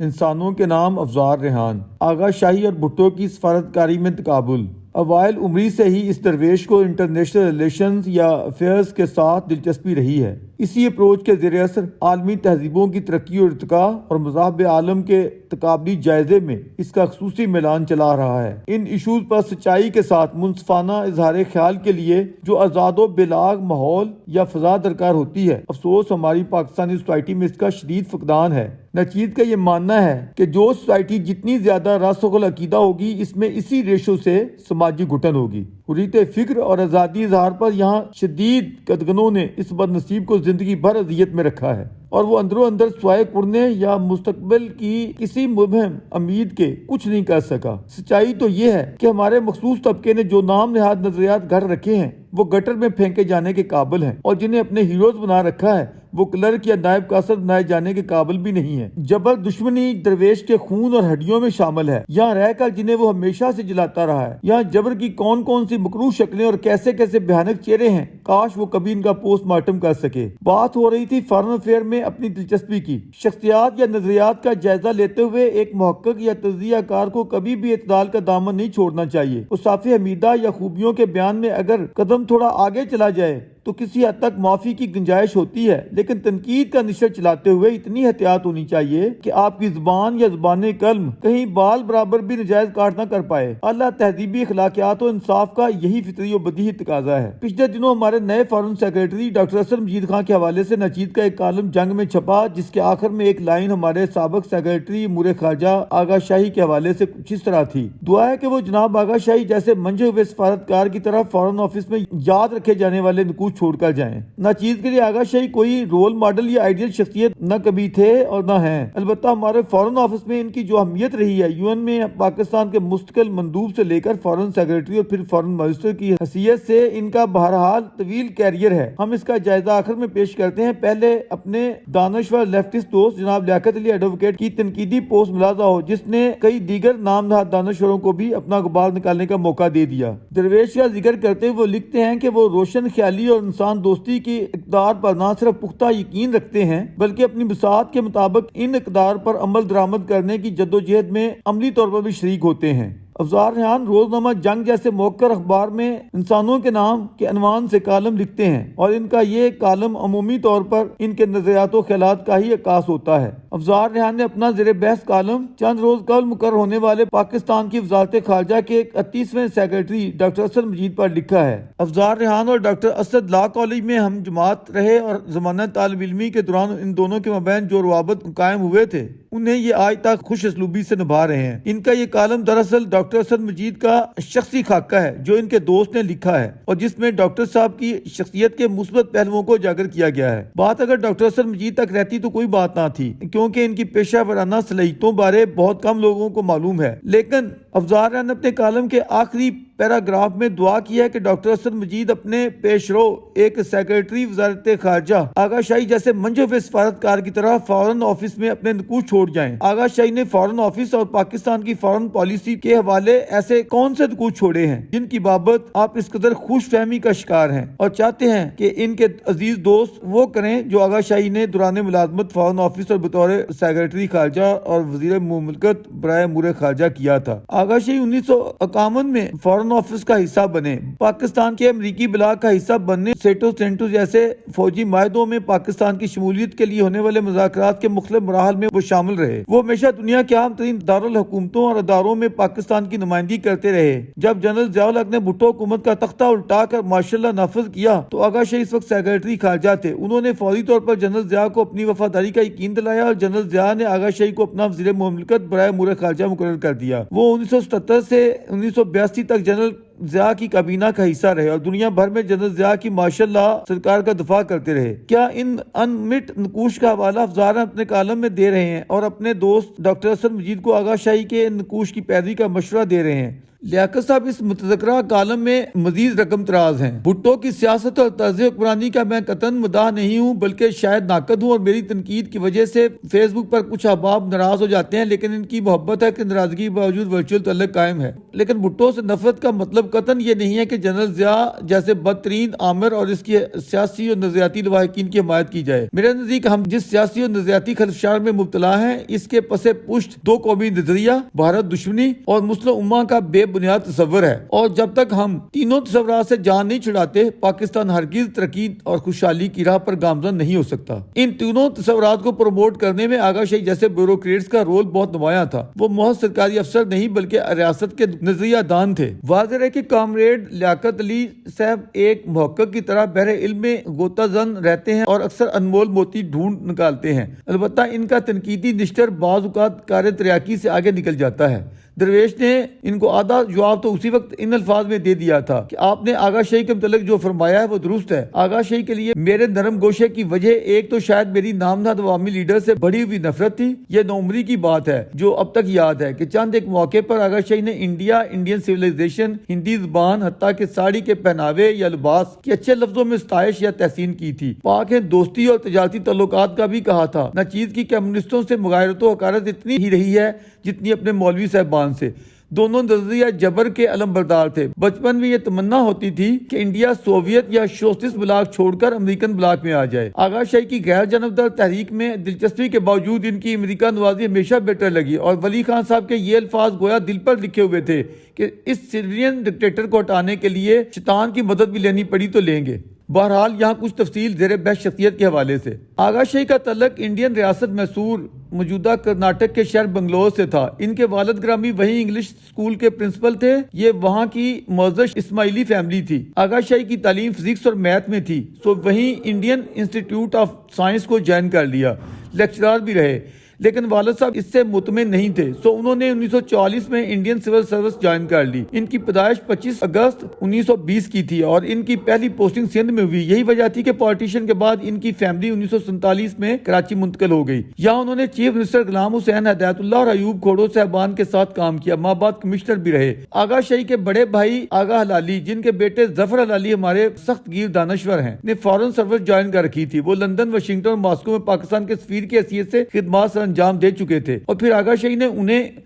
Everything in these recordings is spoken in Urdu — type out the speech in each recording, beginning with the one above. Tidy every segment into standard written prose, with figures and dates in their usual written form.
انسانوں کے نام افزار ریحان، آغا شاہی اور بھٹو کی سفارتکاری میں تقابل۔ اوائل عمری سے ہی اس درویش کو انٹرنیشنل ریلیشنز یا افیئرز کے ساتھ دلچسپی رہی ہے۔ اسی اپروچ کے زیر اثر عالمی تہذیبوں کی ترقی اور ارتقاء اور مذاہب عالم کے تقابلی جائزے میں اس کا خصوصی میلان چلا رہا ہے۔ ان ایشوز پر سچائی کے ساتھ منصفانہ اظہار خیال کے لیے جو آزاد و بلاغ ماحول یا فضا درکار ہوتی ہے، افسوس ہماری پاکستانی سوسائٹی میں اس کا شدید فقدان ہے۔ نچید کا یہ ماننا ہے کہ جو سوسائٹی جتنی زیادہ راسخ العقیدہ ہوگی، اس میں اسی ریشو سے سماجی گھٹن ہوگی۔ حریت فکر اور آزادی اظہار پر یہاں شدید قدغنوں نے اس بد نصیب کو زندگی بھر اذیت میں رکھا ہے، اور وہ اندروں اندر سوائے پڑھنے یا مستقبل کی کسی مبہم امید کے کچھ نہیں کر سکا۔ سچائی تو یہ ہے کہ ہمارے مخصوص طبقے نے جو نام نہاد نظریات گھڑ رکھے ہیں وہ گٹر میں پھینکے جانے کے قابل ہیں، اور جنہیں اپنے ہیروز بنا رکھا ہے وہ کلرک یا نائب قاصد بنائے جانے کے قابل بھی نہیں ہے۔ جبر دشمنی درویش کے خون اور ہڈیوں میں شامل ہے، یہاں رہ کر جنہیں وہ ہمیشہ سے جلاتا رہا ہے۔ یہاں جبر کی کون کون سی مکروہ شکلیں اور کیسے کیسے بھیانک چہرے ہیں، کاش وہ کبھی ان کا پوسٹ مارٹم کر سکے۔ بات ہو رہی تھی فارن افیئر میں اپنی دلچسپی کی۔ شخصیات یا نظریات کا جائزہ لیتے ہوئے ایک محقق یا تجزیہ کار کو کبھی بھی اعتدال کا دامن نہیں چھوڑنا چاہیے۔ اوصاف حمیدہ یا خوبیوں کے بیان میں اگر قدم تھوڑا آگے چلا جائے تو کسی حد تک معافی کی گنجائش ہوتی ہے، لیکن تنقید کا نشر چلاتے ہوئے اتنی احتیاط ہونی چاہیے کہ آپ کی زبان یا زبان قلم کہیں بال برابر بھی نجائز کاٹ نہ کر پائے۔ اللہ تہذیبی اخلاقیات و انصاف کا یہی فطری و بدیہی تقاضا ہے۔ پچھلے دنوں ہمارے نئے فارن سیکرٹری ڈاکٹر اسد مجید خان کے حوالے سے نچید کا ایک کالم جنگ میں چھپا، جس کے آخر میں ایک لائن ہمارے سابق سیکرٹری امور خارجہ آغا شاہی کے حوالے سے کچھ اس طرح تھی: دعا ہے کہ وہ جناب آغا شاہی جیسے منجھے ہوئے سفارتکار کی طرح فارن آفس میں یاد رکھے جانے والے نقوش چھوڑ کر جائیں۔ ناچیز کے لیے آغا شاہی کوئی رول ماڈل یا آئیڈیل شخصیت نہ کبھی تھے اور نہ ہیں، البتہ ہمارے فارن آفس میں ان کی جو اہمیت رہی ہے، UN میں پاکستان کے مستقل مندوب سے لے کر فارن سیکرٹری اور پھر فارن منسٹر کی حیثیت سے ان کا بہرحال طویل کیریئر ہے۔ ہم اس کا جائزہ آخر میں پیش کرتے ہیں۔ پہلے اپنے دانشور لیفٹسٹ دوست جناب لیاقت علی ایڈوکیٹ کی تنقیدی پوسٹ ملاحظہ ہو، جس نے کئی دیگر نام نہاد دانشوروں کو بھی اپنا غبار نکالنے کا موقع دے دیا۔ درویش کا ذکر کرتے ہوئے وہ لکھتے ہیں کہ وہ روشن خیالی اور انسان دوستی کی اقدار پر نہ صرف پختہ یقین رکھتے ہیں بلکہ اپنی بساط کے مطابق ان اقدار پر عمل درآمد کرنے کی جدوجہد میں عملی طور پر بھی شریک ہوتے ہیں۔ افزار ریحان روزنامہ جنگ جیسے موقر اخبار میں انسانوں کے نام کے عنوان سے کالم لکھتے ہیں، اور ان کا یہ کالم عمومی طور پر ان کے نظریات و خیالات کا ہی عکاس ہوتا ہے۔ افزار ریحان نے اپنا زیر بحث کالم چند روز قبل مقرر ہونے والے پاکستان کی وزارت خارجہ کے 31ویں سیکرٹری ڈاکٹر اسد مجید پر لکھا ہے۔ افزار ریحان اور ڈاکٹر اسد لا کالج میں ہم جماعت رہے اور زمانہ طالب علمی کے دوران ان دونوں کے مابین جو روابط قائم ہوئے تھے انہیں یہ آج تک خوش اسلوبی سے نبھا رہے ہیں۔ ان کا یہ کالم دراصل ڈاکٹر اسد مجید کا شخصی خاکہ ہے جو ان کے دوست نے لکھا ہے، اور جس میں ڈاکٹر صاحب کی شخصیت کے مثبت پہلوؤں کو اجاگر کیا گیا ہے۔ بات اگر ڈاکٹر اسد مجید تک رہتی تو کوئی بات نہ تھی، کیونکہ ان کی پیشہ ورانہ صلاحیتوں بارے بہت کم لوگوں کو معلوم ہے، لیکن افزار نے اپنے کالم کے آخری پیراگراف میں دعا کی ہے کہ ڈاکٹر اسد مجید اپنے پیش رو ایک سیکرٹری وزارت خارجہ آغا شاہی جیسے منجھے ہوئے سفارتکار کی طرح فارن آفس میں اپنے نقوش چھوڑ جائیں۔ آغا شاہی نے فارن آفس اور پاکستان کی فارن پالیسی کے حوالے ایسے کون سے نقوش چھوڑے ہیں جن کی بابت آپ اس قدر خوش فہمی کا شکار ہیں اور چاہتے ہیں کہ ان کے عزیز دوست وہ کریں جو آغا شاہی نے دوران ملازمت فارن آفس اور بطور سیکرٹری خارجہ اور وزیر مملکت برائے امور خارجہ کیا تھا۔ آغا شاہی 1951 میں فارن آفس کا حصہ بنے، پاکستان کے امریکی بلاگ کا حصہ بننے، سینٹو جیسے فوجی معاہدوں میں پاکستان کی شمولیت کے لیے ہونے والے مذاکرات کے مختلف مراحل میں وہ شامل رہے۔ وہ ہمیشہ دنیا کے اہم ترین دارالحکومتوں اور اداروں میں پاکستان کی نمائندگی کرتے رہے۔ جب جنرل ضیاء الحق نے بھٹو حکومت کا تختہ الٹا کر مارشل لا نافذ کیا تو آغا شاہی اس وقت سیکرٹری خارجہ تھے۔ انہوں نے فوری طور پر جنرل ضیاء کو اپنی وفاداری کا یقین دلایا اور جنرل ضیاء نے آغا شاہی کو اپنا وزیر مملکت برائے امور خارجہ مقرر کر دیا۔ وہ 1977 سے 1982 تک جنرل ضیاء کی کابینہ کا حصہ رہے اور دنیا بھر میں جنرل ضیاء کی ماشاء اللہ سرکار کا دفاع کرتے رہے۔ کیا ان انمٹ نقوش کا حوالہ افزار اپنے کالم میں دے رہے ہیں اور اپنے دوست ڈاکٹر اسد مجید کو آغا شاہی کے نقوش کی پیروی کا مشورہ دے رہے ہیں؟ لیاقت صاحب اس متذکرہ کالم میں مزید رقم تراز ہیں۔ بھٹو کی سیاست اور طرز حکمرانی کا میں قطعاً مداح نہیں ہوں بلکہ شاید ناقد ہوں، اور میری تنقید کی وجہ سے فیس بک پر کچھ احباب ناراض ہو جاتے ہیں، لیکن ان کی محبت ہے کہ ناراضگی کے باوجود ورچوئل تعلق قائم ہے۔ لیکن بھٹو سے نفرت کا مطلب قطعاً یہ نہیں ہے کہ جنرل ضیاء جیسے بدترین آمر اور اس کے سیاسی اور نظریاتی لواحقین کی حمایت کی جائے۔ میرے نزدیک ہم جس سیاسی اور نظریاتی خدشات میں مبتلا ہیں اس کے پس پشت دو قومی نظریہ، بھارت دشمنی اور مسلم امہ کا بے بنیاد تصور ہے، اور جب تک ہم تینوں تصورات سے جان نہیں چھڑاتے پاکستان ہرگز ترقی اور خوشحالی کی راہ پر گامزن نہیں ہو سکتا۔ ان تینوں تصورات کو پروموٹ کرنے میں آغا شاہی جیسے بیوروکریٹس کا رول بہت نمایاں تھا۔ وہ محض سرکاری افسر نہیں بلکہ ریاست کے نظریہ دان تھے۔ واضح ہے کہ کامریڈ لیاقت علی صاحب ایک محقق کی طرح بحر علم میں غوطہ زن رہتے ہیں اور اکثر انمول موتی ڈھونڈ نکالتے ہیں، البتہ ان کا تنقیدی نشتر بعض اوقات کار تریاکی سے آگے نکل جاتا ہے۔ درویش نے ان کو آدھا جواب تو اسی وقت ان الفاظ میں دے دیا تھا کہ آپ نے آغا شاہی کے متعلق جو فرمایا ہے وہ درست ہے۔ آغا شاہی کے لیے میرے نرم گوشے کی وجہ ایک تو شاید میری نامزد عوامی لیڈر سے بڑھی ہوئی نفرت تھی۔ یہ نوعمری کی بات ہے جو اب تک یاد ہے کہ چند ایک موقع پر آغا شاہی نے انڈیا، انڈین سویلائزیشن، ہندی زبان، حتیٰ کہ ساڑی کے پہناوے یا لباس کی اچھے لفظوں میں ستائش یا تحسین کی تھی۔ پاک ہے دوستی اور تجارتی تعلقات کا بھی کہا تھا۔ نہ چیز کی کمیونسٹوں سے مغایرت و حقارت اتنی ہی رہی ہے جتنی اپنے مولوی صاحبان سے۔ دونوں نظریہ جبر کے علم بردار تھے۔ بچپن میں یہ تمنا ہوتی تھی کہ انڈیا سوویت یا سوشلسٹ بلاک چھوڑ کر امریکن بلاک میں آ جائے۔ آغا شاہی کی غیر جانبدار تحریک میں دلچسپی کے باوجود ان کی امریکہ نوازی ہمیشہ بیٹر لگی، اور ولی خان صاحب کے یہ الفاظ گویا دل پر لکھے ہوئے تھے کہ اس سیرین ڈکٹیٹر کو ہٹانے کے لیے شیطان کی مدد بھی لینی پڑی تو لیں گے۔ بہرحال یہاں کچھ تفصیل زیر بحث شخصیت کے حوالے سے۔ آغا شاہی کا تعلق انڈین ریاست میسور موجودہ کرناٹک کے شہر بنگلور سے تھا۔ ان کے والد گرامی وہیں انگلش اسکول کے پرنسپل تھے۔ یہ وہاں کی معزز اسماعیلی فیملی تھی۔ آغا شاہی کی تعلیم فزکس اور میتھ میں تھی، سو وہیں انڈین انسٹیٹیوٹ آف سائنس کو جوائن کر لیا، لیکچرار بھی رہے۔ لیکن والد صاحب اس سے مطمئن نہیں تھے، سو انہوں نے 1944 میں انڈین سول سروس جوائن کر لی۔ ان کی پیدائش 25 اگست 1920 کی تھی اور ان کی پہلی پوسٹنگ سندھ میں ہوئی۔ یہی وجہ تھی کہ پارٹیشن کے بعد ان کی فیملی 1947 میں کراچی منتقل ہو گئی۔ یہاں انہوں نے چیف منسٹر غلام حسین ہدایت اللہ اور ایوب کھوڑو صاحبان کے ساتھ کام کیا، ماں بعد کمشنر بھی رہے۔ آغا شاہی کے بڑے بھائی آغا ہلالی، جن کے بیٹے ظفر ہلالی ہمارے سخت گیر دانشور ہیں، نے فارن سروس جوائن کر رکھی تھی۔ وہ لندن، واشنگٹن اور ماسکو میں پاکستان کے سفیر کی حیثیت سے خدمات سر انجام دے چکے تھے، اور پھر آغا شاہی نے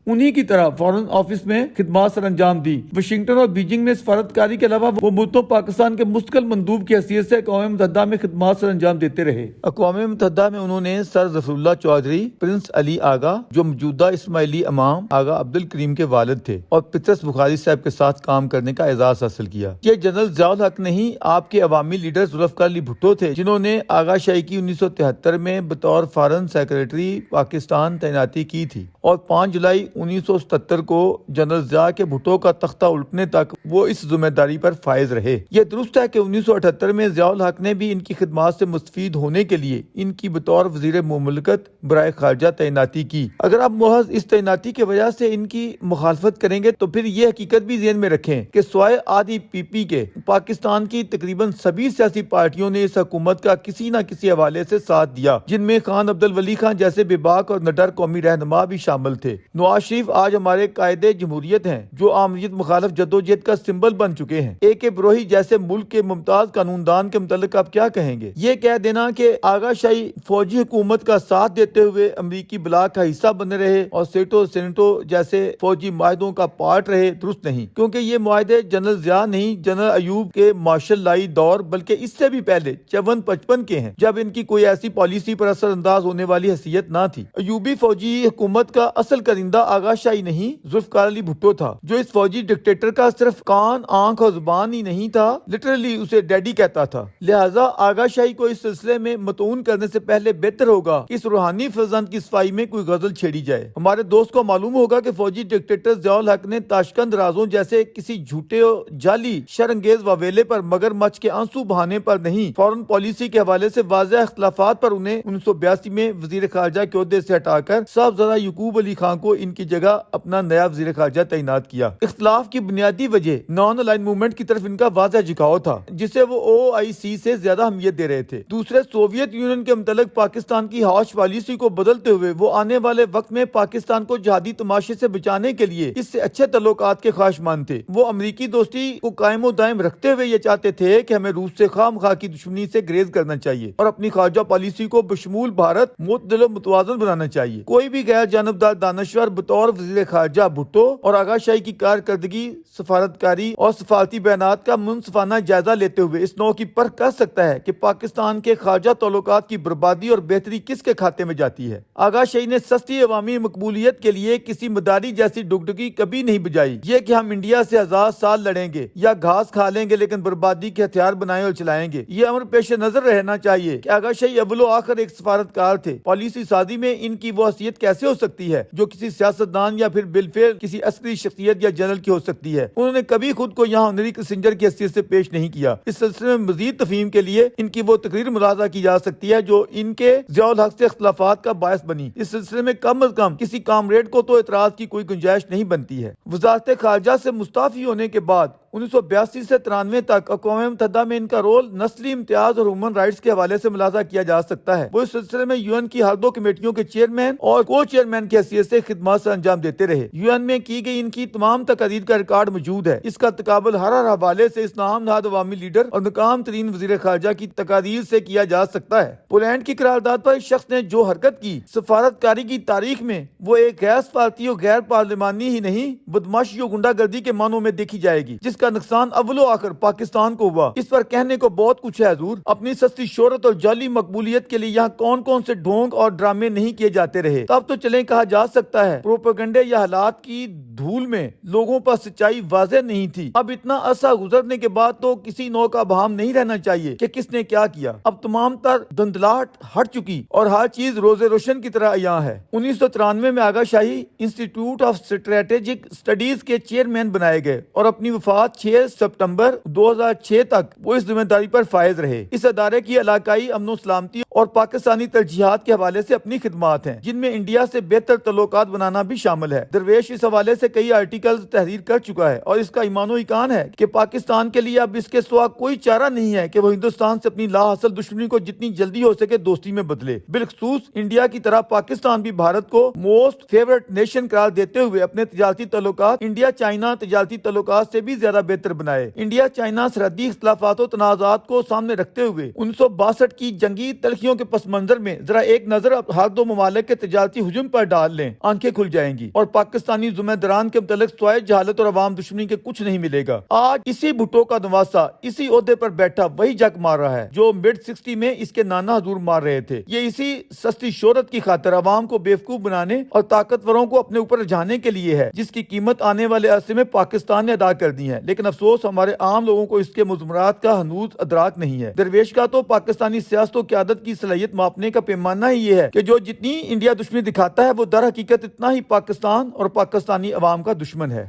انہی کی طرح فارن آفس میں خدمات سر انجام دی۔ واشنگٹن اور بیجنگ میں سفارتکاری کے علاوہ وہ ملتوں پاکستان کے مستقل مندوب کی حیثیت سے اقوام متحدہ میں خدمات سر انجام دیتے رہے۔ اقوام متحدہ میں انہوں نے سر ظفر اللہ چودھری، پرنس علی آغا جو موجودہ اسماعیلی امام آغا عبد الکریم کے والد تھے، اور پطرس بخاری صاحب کے ساتھ کام کرنے کا اعزاز حاصل کیا۔ یہ جنرل ضیاء الحق نہیں، آپ کے عوامی لیڈر ذوالفقار علی بھٹو تھے، جنہوں نے آغا شاہی کی 1973 میں بطور فارن سیکریٹری پاکستان تعیناتی کی تھی، اور 5 جولائی 1977 کو جنرل ضیاء کے بھٹو کا تختہ الٹنے تک وہ اس ذمہ داری پر فائز رہے۔ یہ درست ہے کہ 1978 میں ضیاء الحق نے بھی ان کی خدمات سے مستفید ہونے کے لیے ان کی بطور وزیر مملکت برائے خارجہ تعیناتی کی۔ اگر آپ محض اس تعیناتی کی وجہ سے ان کی مخالفت کریں گے تو پھر یہ حقیقت بھی ذہن میں رکھیں کہ سوائے آدھی پی پی کے پاکستان کی تقریباً سبھی سیاسی پارٹیوں نے اس حکومت کا کسی نہ کسی حوالے سے ساتھ دیا، جن میں خان عبد الولی خان جیسے بے باک اور نڈر قومی رہنما بھی شامل تھے۔ نواز شریف آج ہمارے قائد جمہوریت ہیں، جو آمریت مخالف جدوجہد کا سمبل بن چکے ہیں۔ اے کے بروہی جیسے ملک کے ممتاز قانون دان کے متعلق آپ کیا کہیں گے؟ یہ کہہ دینا کہ آغا شاہی فوجی حکومت کا ساتھ دیتے ہوئے امریکی بلاک کا حصہ بنے رہے اور سیٹو سینٹو جیسے فوجی معاہدوں کا پارٹ رہے، درست نہیں، کیونکہ یہ معاہدے جنرل ضیاء نہیں، جنرل ایوب کے مارشل لائی دور بلکہ اس سے بھی پہلے 54-55 کے ہیں، جب ان کی کوئی ایسی پالیسی پر اثر انداز ہونے والی حیثیت نہ تھی۔ ایوبی فوجی حکومت کا اصل کرندہ آغا شاہی نہیں، ذوالفقار علی بھٹو تھا، جو اس فوجی ڈکٹیٹر کا صرف کان، آنکھ اور زبان ہی نہیں تھا، لٹرلی اسے ڈیڈی کہتا تھا۔ لہٰذا آغا شاہی کو اس سلسلے میں متعون کرنے سے پہلے بہتر ہوگا کہ اس روحانی فرزند کی صفائی میں کوئی غزل چھیڑی جائے۔ ہمارے دوست کو معلوم ہوگا کہ فوجی ڈکٹیٹر ضیاء الحق نے تاشقند رازوں جیسے کسی جھوٹے اور جعلی شرانگیز واویلے پر مگر مچ کے آنسو بہانے پر نہیں، فورن پالیسی کے حوالے سے واضح اختلافات پر انہیں 1982 میں وزیر خارجہ کے عہدے سے ہٹا کر صاحبزادہ یعقوب علی خان کو ان کی جگہ اپنا نیا وزیر خارجہ تعینات کیا۔ اختلاف کی بنیادی وجہ نان الائن موومنٹ کی طرف ان کا واضح جھکاؤ تھا، جسے وہ OIC سے زیادہ اہمیت دے رہے تھے۔ دوسرے، سوویت یونین کے متعلق پاکستان کی ہاش پالیسی کو بدلتے ہوئے وہ آنے والے وقت میں پاکستان کو جہادی تماشے سے بچانے کے لیے اس سے اچھے تعلقات کے خواہشمند تھے۔ وہ امریکی دوستی کو قائم و دائم رکھتے ہوئے یہ چاہتے تھے کہ ہمیں روس سے خواہ کی دشمنی سے گریز کرنا چاہیے اور اپنی خارجہ پالیسی کو بشمول بھارت معتدل و متوازن بنانا بنانا چاہیے۔ کوئی بھی غیر جانبدار دانشور بطور وزیر خارجہ بھٹو اور آغا شاہی کی کارکردگی، سفارتکاری اور سفارتی بیانات کا منصفانہ جائزہ لیتے ہوئے اس نوع کی پرکھ کر سکتا ہے کہ پاکستان کے خارجہ تعلقات کی بربادی اور بہتری کس کے کھاتے میں جاتی ہے۔ آغا شاہی نے سستی عوامی مقبولیت کے لیے کسی مداری جیسی ڈگڈگی کبھی نہیں بجائی۔ یہ کہ ہم انڈیا سے 1000 سال لڑیں گے یا گھاس کھا لیں گے لیکن بربادی کے ہتھیار بنائیں اور چلائیں گے، یہ امر پیش نظر رہنا چاہیے کہ آغا شاہی اول و آخر ایک سفارتکار تھے۔ پالیسی سازی میں ان کی وہ حیثیت کیسے ہو سکتی ہے جو کسی سیاستدان یا پھر بالفعل کسی عسکری شخصیت یا جنرل کی ہو سکتی ہے؟ انہوں نے کبھی خود کو یہاں آنری پیسنجر کی حیثیت سے پیش نہیں کیا۔ اس سلسلے میں مزید تفہیم کے لیے ان کی وہ تقریر ملاحظہ کی جا سکتی ہے جو ان کے ضیاء الحق سے اختلافات کا باعث بنی۔ اس سلسلے میں کم از کم کسی کامریڈ کو تو اعتراض کی کوئی گنجائش نہیں بنتی ہے۔ وزارت خارجہ سے مستعفی ہونے کے بعد 1982 سے 93 تک اقوام متحدہ میں ان کا رول نسلی امتیاز اور ہیومن رائٹس کے حوالے سے ملاحظہ کیا جا سکتا ہے۔ وہ اس سلسلے میں یو این کی ہر 2 کمیٹیوں کے چیئرمین اور کو چیئرمین کی حیثیت سے خدمات سر انجام دیتے رہے۔ یو این میں کی گئی ان کی تمام تقاریر کا ریکارڈ موجود ہے۔ اس کا تقابل ہر حوالے سے اس نام نہاد عوامی لیڈر اور ناکام ترین وزیر خارجہ کی تقاریر سے کیا جا سکتا ہے۔ پولینڈ کی قرارداد پر اس شخص نے جو حرکت کی، سفارتکاری کی تاریخ میں وہ ایک غیر سفارتی اور غیر پارلیمانی ہی نہیں، بدماشی اور غنڈہ گردی کے معنوں میں دیکھی جائے گی، جس کا نقصان اول و آخر پاکستان کو ہوا۔ اس پر کہنے کو بہت کچھ ہے حضور۔ اپنی سستی شہرت اور جعلی مقبولیت کے لیے یہاں کون کون سے ڈھونگ اور ڈرامے نہیں کیے جاتے رہے۔ تب تو چلیں کہا جا سکتا ہے پروپیگنڈے یا حالات کی دھول میں لوگوں پر سچائی واضح نہیں تھی۔ اب اتنا عرصہ گزرنے کے بعد تو کسی نوع کا بہام نہیں رہنا چاہیے کہ کس نے کیا کیا۔ اب تمام تر دھندلاہٹ ہٹ چکی اور ہر چیز روز روشن کی طرح عیاں ہے۔ 1993 میں آغا شاہی انسٹیٹیوٹ آف اسٹریٹجک اسٹڈیز کے چیئرمین بنائے گئے اور اپنی وفات 6 ستمبر 2006 تک وہ اس ذمہ داری پر فائز رہے۔ اس ادارے کی علاقائی امن و سلامتی اور پاکستانی ترجیحات کے حوالے سے اپنی خدمات ہیں، جن میں انڈیا سے بہتر تعلقات بنانا بھی شامل ہے۔ درویش اس حوالے سے کئی آرٹیکلز تحریر کر چکا ہے اور اس کا ایمان و ایقان ہے کہ پاکستان کے لیے اب اس کے سوا کوئی چارہ نہیں ہے کہ وہ ہندوستان سے اپنی لا حاصل دشمنی کو جتنی جلدی ہو سکے دوستی میں بدلے۔ بالخصوص انڈیا کی طرح پاکستان بھی بھارت کو موسٹ فیورٹ نیشن قرار دیتے ہوئے اپنے تجارتی تعلقات انڈیا چائنا تجارتی تعلقات سے بھی زیادہ بہتر بنائے۔ انڈیا چائنا سرحدی اختلافات و تنازعات کو سامنے رکھتے ہوئے 1962 کی جنگی تلخیوں کے پس منظر میں ذرا ایک نظر ہر 2 ممالک کے تجارتی ہجوم پر ڈال لیں، آنکھیں کھل جائیں گی اور پاکستانی ذمہ داران کے متعلق سوائے جہالت اور عوام دشمنی کے کچھ نہیں ملے گا۔ آج اسی بھٹو کا نواسا اسی عہدے پر بیٹھا وہی جک مار رہا ہے جو مڈ 60 میں اس کے نانا حضور مار رہے تھے۔ یہ اسی سستی شہرت کی خاطر عوام کو بیوقوف بنانے اور طاقتوروں کو اپنے اوپر رجھانے کے لیے ہے، جس کی قیمت آنے والے عرصے میں پاکستان نے ادا کر دی ہے، لیکن افسوس ہمارے عام لوگوں کو اس کے مضمرات کا ہنوز ادراک نہیں ہے۔ درویش کا تو پاکستانی سیاست و قیادت کی صلاحیت ماپنے کا پیمانہ ہی یہ ہے کہ جو جتنی انڈیا دشمنی دکھاتا ہے وہ در حقیقت اتنا ہی پاکستان اور پاکستانی عوام کا دشمن ہے۔